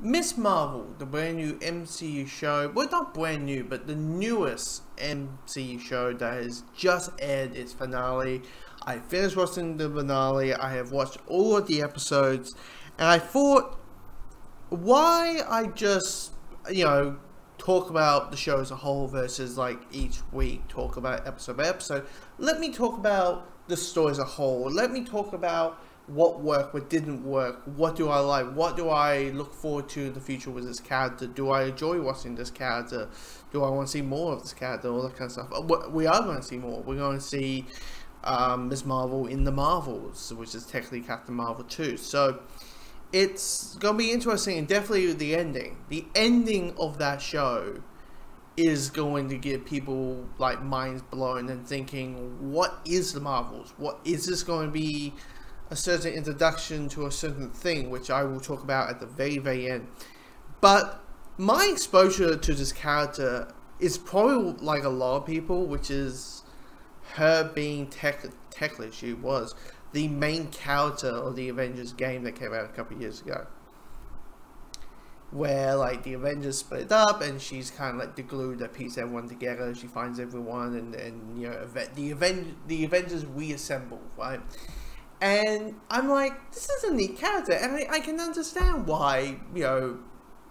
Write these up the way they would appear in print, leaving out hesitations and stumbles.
Miss Marvel, the brand new MCU show, well, not brand new, but the newest MCU show that has just aired its finale. I finished watching the finale. I have watched all of the episodes, and I thought, why I just, talk about the show as a whole versus like each week talk about episode by episode. Let me talk about the story as a whole. Let me talk about what worked, what didn't work, what do I like, what do I look forward to in the future with this character, do I enjoy watching this character, do I want to see more of this character, all that kind of stuff. We are going to see more. We're going to see Miss Marvel in the Marvels, which is technically Captain Marvel 2. So it's going to be interesting, and definitely the ending of that show is going to get people like minds blown and thinking, what is the Marvels? What is this going to be? A certain introduction to a certain thing, which I will talk about at the very end. But my exposure to this character is probably like a lot of people, which is her being technically, she was the main character of the Avengers game that came out a couple of years ago, where like the Avengers split up and she's kind of like the glue that pieced everyone together. She finds everyone and the Avengers reassemble, right? And I'm like, this is a neat character, and I can understand why,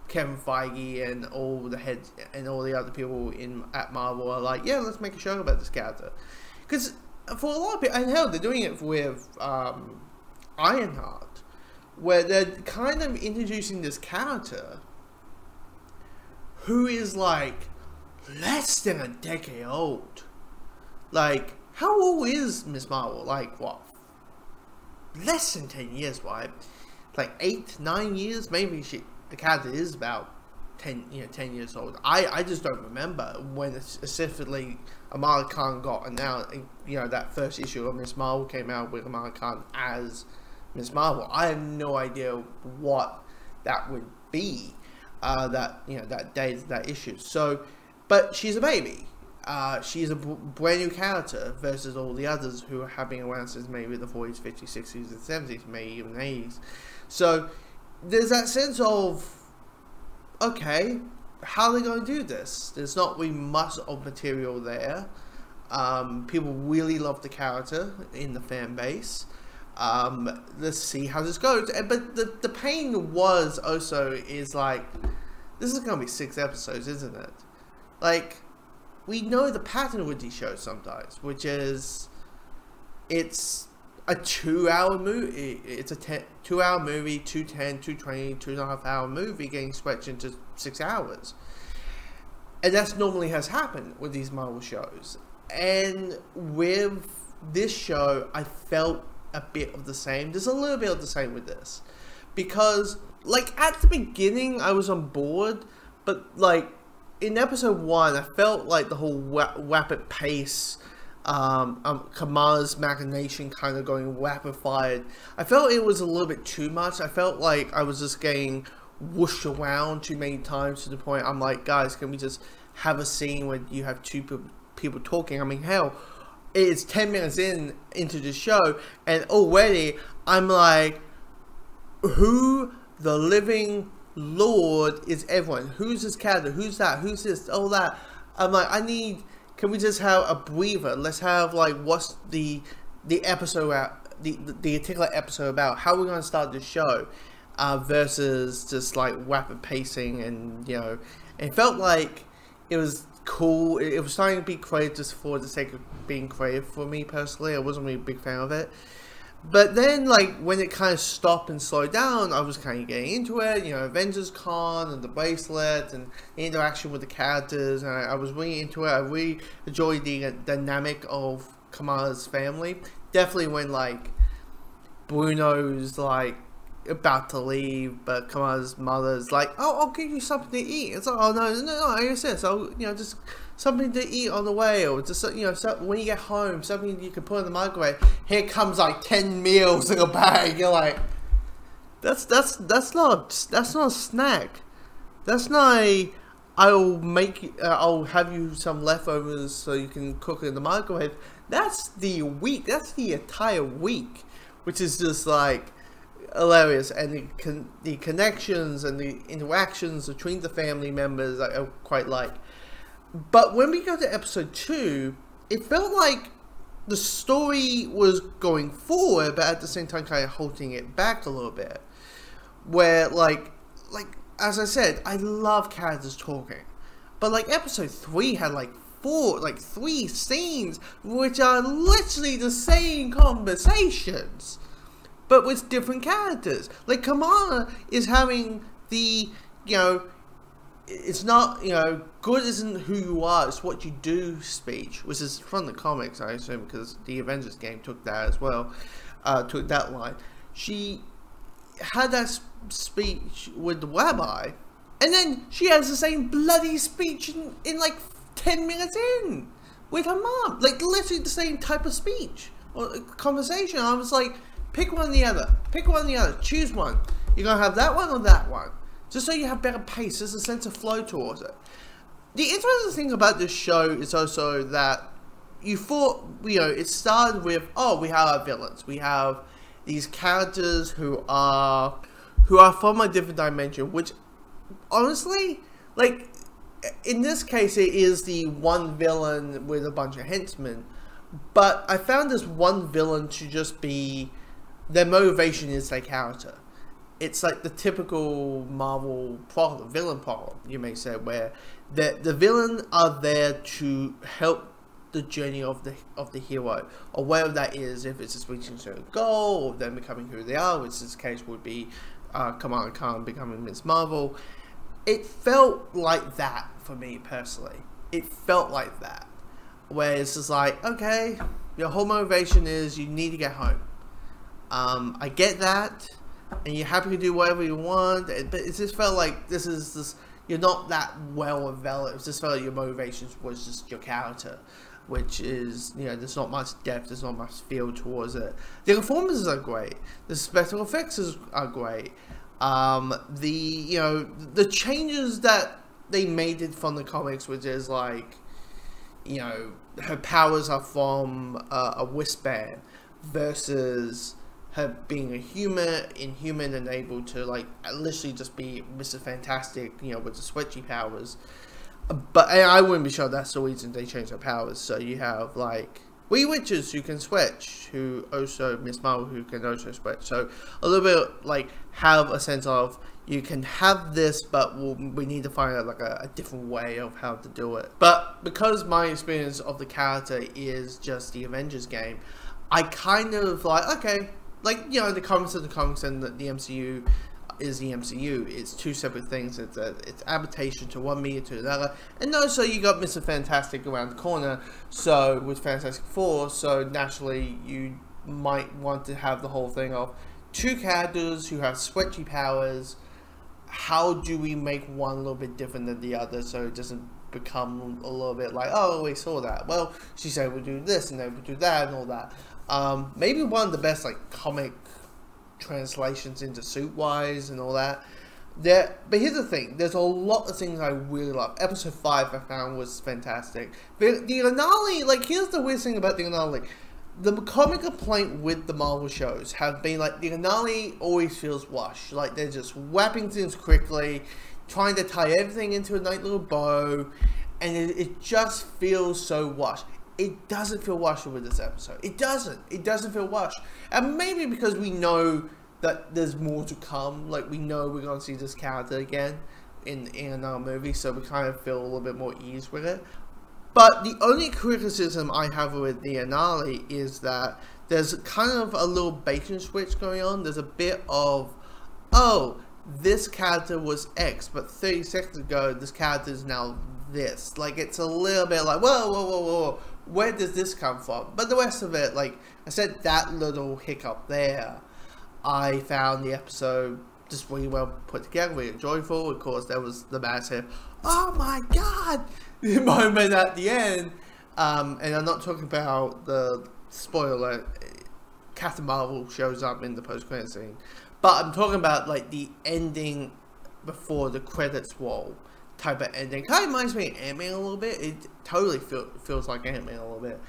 Kevin Feige and all the heads and all the other people at Marvel are like, yeah, let's make a show about this character. Because for a lot of people, and hell, they're doing it with Ironheart, where they're kind of introducing this character who is like less than a decade old. Like, how old is Miss Marvel? Like, what? Less than 10 years, right? Like 8, 9 years, maybe the character is about 10 years old. I just don't remember when specifically Kamala Khan got announced. That first issue of Miss Marvel came out with Kamala Khan as Miss Marvel. I have no idea what that would be. That day, that issue. So, but she's a baby. She's a brand new character versus all the others who have been around since maybe the 40s, 50s, 60s, and 70s, maybe even 80s. So there's that sense of, okay, how are they going to do this? There's not really much of material there. People really love the character in the fan base. Let's see how this goes. But the pain was also is like, this is going to be 6 episodes, isn't it? Like, we know the pattern with these shows sometimes, which is it's a 2-hour movie. It's a 2-hour movie, 210, 220, 2.5 hour movie getting stretched into 6 hours. And that's normally has happened with these Marvel shows. And with this show, I felt a bit of the same. There's a little bit of the same with this. Because, like, at the beginning, I was on board, but, like, in episode 1, I felt like the whole rapid pace, Kamala's machination kind of going rapid fired. I felt it was a little bit too much. I felt like I was just getting whooshed around too many times to the point I'm like, guys, can we just have a scene where you have two people talking? I mean, hell, it's 10 minutes into the show, and already I'm like, who the living Lord is everyone? Who's this character? Who's that? Who's this? All that. I'm like, can we just have a breather? Let's have like, what's the episode out, the particular episode about? How we're going to start the show, versus just like rapid pacing, and it felt like it was cool. It was starting to be creative just for the sake of being creative for me personally. I wasn't really a big fan of it. But then, like, when it kind of stopped and slowed down, I was kind of getting into it, Avengers Con and the bracelet and the interaction with the characters, and I was really into it. I really enjoyed the dynamic of Kamala's family. Definitely when, like, Bruno's, like, about to leave, but Kamala's mother's like, oh, I'll give you something to eat. It's like, oh, no, I guess so, just something to eat on the way, or just, so when you get home, something you can put in the microwave. Here comes like 10 meals in a bag. You're like, that's not a snack. That's not a, I'll have you some leftovers so you can cook it in the microwave. That's the week. That's the entire week, which is just like, hilarious, and the connections and the interactions between the family members I quite like. But when we go to episode 2, it felt like the story was going forward, but at the same time kind of holding it back a little bit. Where, like as I said, I love characters talking. But, like, episode 3 had, like, 3 scenes, which are literally the same conversations, but with different characters. Like, Kamala is having the, you know, it's not, you know, good isn't who you are, it's what you do speech, which is from the comics, I assume, because the Avengers game took that as well, took that line. She had that speech with the rabbi, and then she has the same bloody speech in like 10 minutes in with her mom. Like, literally the same type of speech or conversation. I was like, pick one or the other. Pick one or the other. Choose one. You're going to have that one or that one. Just so you have better pace. There's a sense of flow towards it. The interesting thing about this show is also that you thought, you know, it started with, oh, we have our villains. We have these characters who are from a different dimension, which, honestly, like, in this case, it is the one villain with a bunch of henchmen. But I found this one villain to just be, their motivation is their character. It's like the typical Marvel problem, villain problem, you may say, where the villain are there to help the journey of the hero, or whatever that is, if it's just reaching a certain goal, or them becoming who they are, which in this case would be Kamala Khan becoming Ms. Marvel. It felt like that for me personally. It felt like that, where it's just like, okay, your whole motivation is you need to get home. I get that, and you're happy to do whatever you want, but it just felt like you're not that well developed. It just felt like your motivation was just your character, which is, you know, there's not much depth, there's not much feel towards it. The performances are great, the special effects are great. You know, the changes that they made it from the comics, which is like, you know, her powers are from a wristband versus her being a inhuman and able to, like, literally just be Mr. Fantastic, you know, with the switchy powers. But I wouldn't be sure that's the reason they changed her powers. So you have, like, Wee Witches who can switch, who also, Miss Marvel who can also switch. So a little bit, like, have a sense of, you can have this, but we need to find out, like, a different way of how to do it. But because my experience of the character is just the Avengers game, I kind of, like, okay, like, you know, the comics are the comics and the MCU is the MCU. It's two separate things. It's adaptation to one media to another. And also you got Mr. Fantastic around the corner, so with Fantastic Four, so naturally you might want to have the whole thing of two characters who have switchy powers. How do we make one a little bit different than the other so it doesn't become a little bit like, oh, we saw that. Well, she said we'll do this and then we'll do that and all that. Maybe one of the best, like, comic translations into suit-wise and all that. But here's the thing, there's a lot of things I really love. Episode 5 I found was fantastic. The finale, like, here's the weird thing about the finale. The comic complaint with the Marvel shows have been, like, the finale always feels rushed. Like, they're just wrapping things quickly, trying to tie everything into a nice little bow, and it just feels so rushed. It doesn't feel rushed with this episode. It doesn't feel rushed. And maybe because we know that there's more to come. Like, we know we're going to see this character again in another movie, so we kind of feel a little bit more ease with it. But the only criticism I have with the finale is that there's kind of a little bait and switch going on. There's a bit of, oh, this character was X, but 30 seconds ago, this character is now this. Like, it's a little bit like, whoa, where does this come from? But the rest of it, like I said, that little hiccup there, I found the episode just really well put together, really joyful. Of course, there was the massive, oh my god, moment at the end. And I'm not talking about the spoiler, Captain Marvel shows up in the post-credit scene. But I'm talking about, like, the ending before the credits roll type of ending. Kind of reminds me of Ant-Man a little bit. It totally feels like Ant-Man a little bit.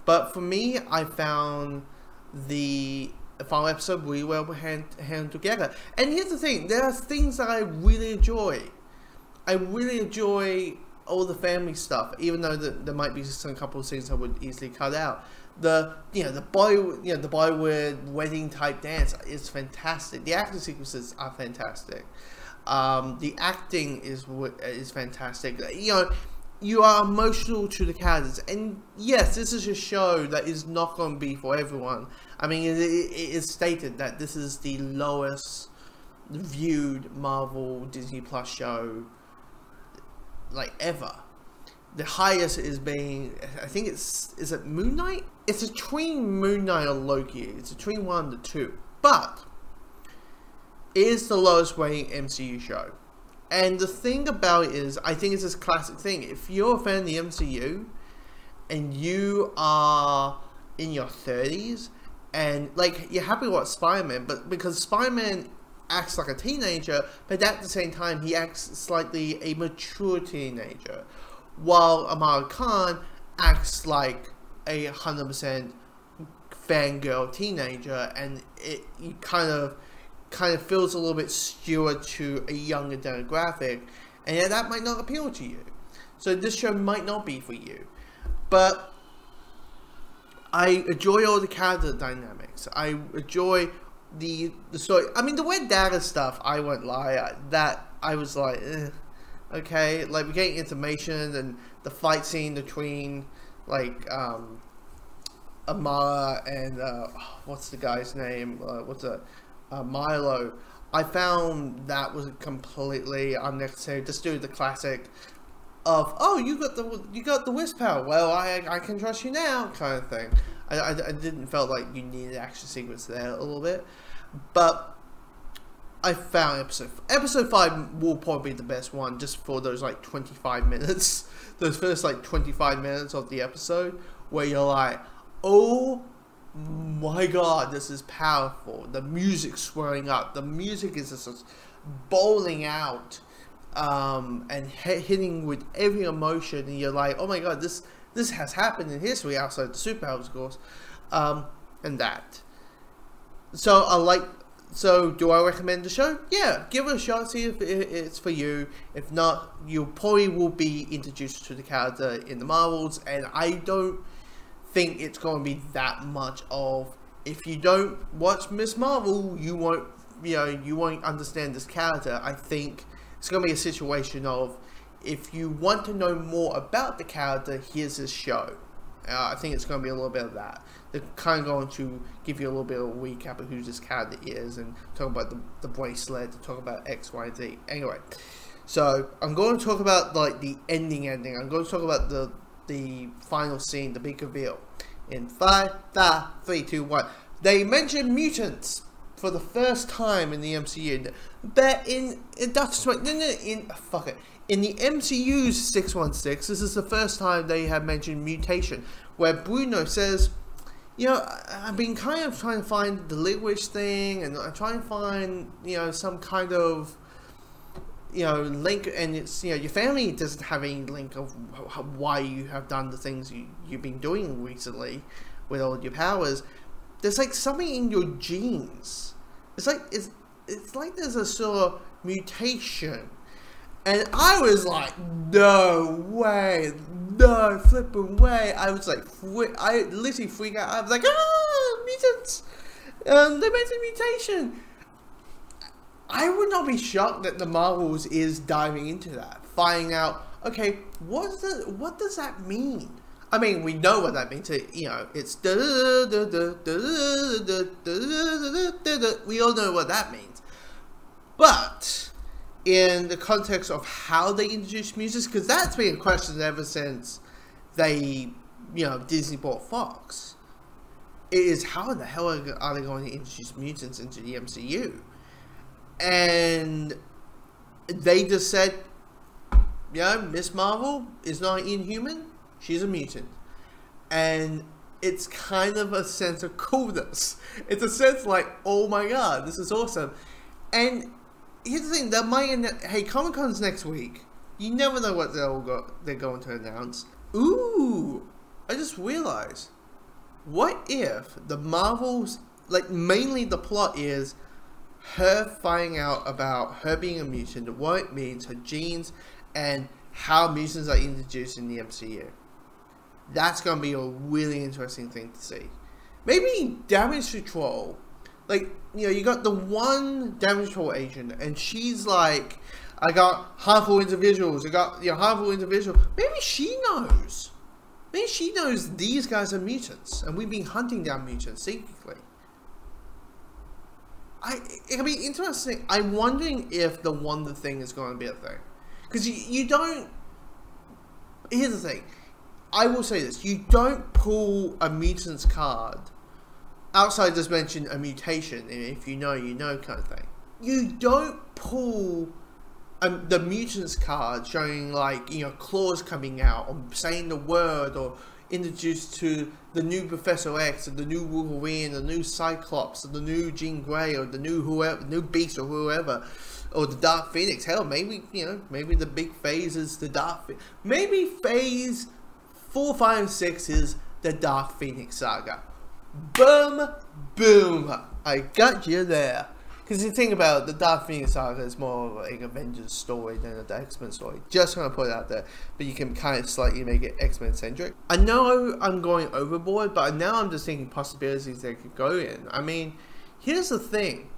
But for me, I found the final episode really well handled together. And here's the thing, there are things that I really enjoy. I really enjoy all the family stuff, even though there might be some couple of scenes I would easily cut out. The Bollywood wedding type dance is fantastic. The action sequences are fantastic. The acting is fantastic. You are emotional to the characters, and yes, this is a show that is not going to be for everyone. I mean, it is stated that this is the lowest viewed Marvel Disney Plus show like ever. The highest is being, I think is it Moon Knight? It's between Moon Knight or Loki. It's between one of the two, but it is the lowest rating MCU show. And the thing about it is, I think it's this classic thing. If you're a fan of the MCU and you are in your 30s and like you're happy with Spider-Man, but because Spider-Man acts like a teenager, but at the same time he acts slightly a mature teenager, while Kamala Khan acts like a 100% fangirl teenager, and it kind of feels a little bit skewed to a younger demographic, and yeah, that might not appeal to you. So this show might not be for you. But I enjoy all the character dynamics. I enjoy the story. I mean, the Red Dagger stuff, I won't lie, that I was like, okay, like we're getting information, and the fight scene between like Amara and what's the guy's name? Milo. I found that was completely unnecessary. Just do the classic of, oh, you got the whisk power. Well, I can trust you now, kind of thing. I didn't felt like you needed action sequence there a little bit, but I found episode 5 will probably be the best one, just for those like 25 minutes, those first like 25 minutes of the episode where you're like, oh my god, this is powerful. The music swelling up. The music is just bowling out, and hitting with every emotion, and you're like, oh my god, this has happened in history outside the superheroes, of course, and that. So do I recommend the show? Yeah, give it a shot, see if it's for you. If not, you probably will be introduced to the character in the Marvels, and I don't think it's going to be that much of, if you don't watch Miss Marvel, you won't understand this character. I think it's going to be a situation of, if you want to know more about the character, here's this show. I think it's going to be a little bit of that. They're kind of going to give you a little bit of a recap of who this character is, and talk about the bracelet, to talk about X, Y, Z. Anyway, so I'm going to talk about like the ending. I'm going to talk about the final scene, the big reveal. In 5, 4, 3, 2, 1. They mention mutants for the first time in the MCU. But in the MCU's 616, this is the first time they have mentioned mutation, where Bruno says, I've been kind of trying to find the language thing, and I'm trying to find, some kind of, link, and it's, your family doesn't have any link of why you have done the things you've been doing recently with all your powers. There's like something in your genes. It's like there's a sort of mutation. And I was like, no way, no flipping way. I was like, I literally freaked out. I was like, mutants! They mentioned mutation. I would not be shocked that the Marvels is diving into that, finding out, okay, what does that mean? I mean, we know what that means. It's we all know what that means. But in the context of how they introduce mutants, because that's been a question ever since they, Disney bought Fox. It is, how the hell are they going to introduce mutants into the MCU? And they just said, Miss Marvel is not an Inhuman, she's a mutant. And it's kind of a sense of coolness. It's a sense like, oh my god, this is awesome. And here's the thing, hey, Comic-Con's next week. You never know what they're going to announce. Ooh, I just realized, what if the Marvels like mainly the plot is her finding out about her being a mutant, what it means, her genes, and how mutants are introduced in the MCU. That's going to be a really interesting thing to see. Maybe Damage Control. Like, you know, you got the one Damage Control agent, and she's like, I got harmful individuals, I got, you know, harmful individual. Maybe she knows. Maybe she knows these guys are mutants, and we've been hunting down mutants secretly. It'll be interesting. I'm wondering if the Wanda thing is going to be a thing. Because you don't... Here's the thing. I will say this. You don't pull a mutants card outside just mention a mutation, and if you know, you know kind of thing. You don't pull the mutants card showing, like, you know, claws coming out, or saying the word, or introduced to the new Professor X, or the new Wolverine, the new Cyclops, or the new Jean Grey, or the new whoever, new Beast, or whoever, or the Dark Phoenix. Hell, maybe, you know, maybe the big phase is the Dark Phoenix. Maybe phase 4, 5, 6 is the Dark Phoenix saga. Boom, boom, I got you there. Because you think about it, the Dark Phoenix saga is more of like an Avengers story than an X-Men story. Just want to put it out there, but you can kind of slightly make it X-Men centric. I know I'm going overboard, but now I'm just thinking possibilities they could go in. I mean, here's the thing.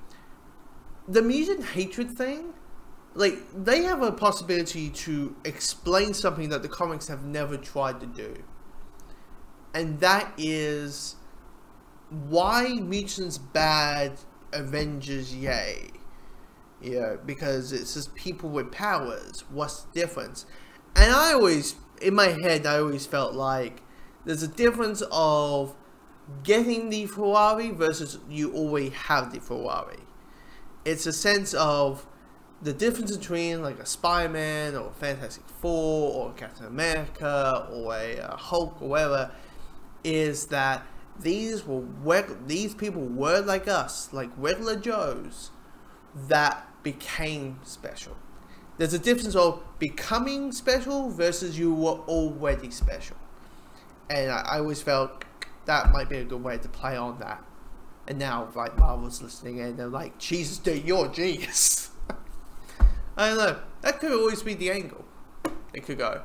The mutant hatred thing, like, they have a possibility to explain something that the comics have never tried to do. And that is why mutants bad, Avengers yay. You know, because it's just people with powers. What's the difference? And I always, in my head, I always felt like there's a difference of getting the Ferrari versus you already have the Ferrari. It's a sense of the difference between like a Spider-Man or a Fantastic Four or Captain America or a Hulk or whatever, is that these people were like us, like regular Joes, that became special. There's a difference of becoming special versus you were already special. And I always felt that might be a good way to play on that. And now, like, Marvel's listening and they're like, Jesus, dude, you're a genius. I don't know. That could always be the angle. It could go.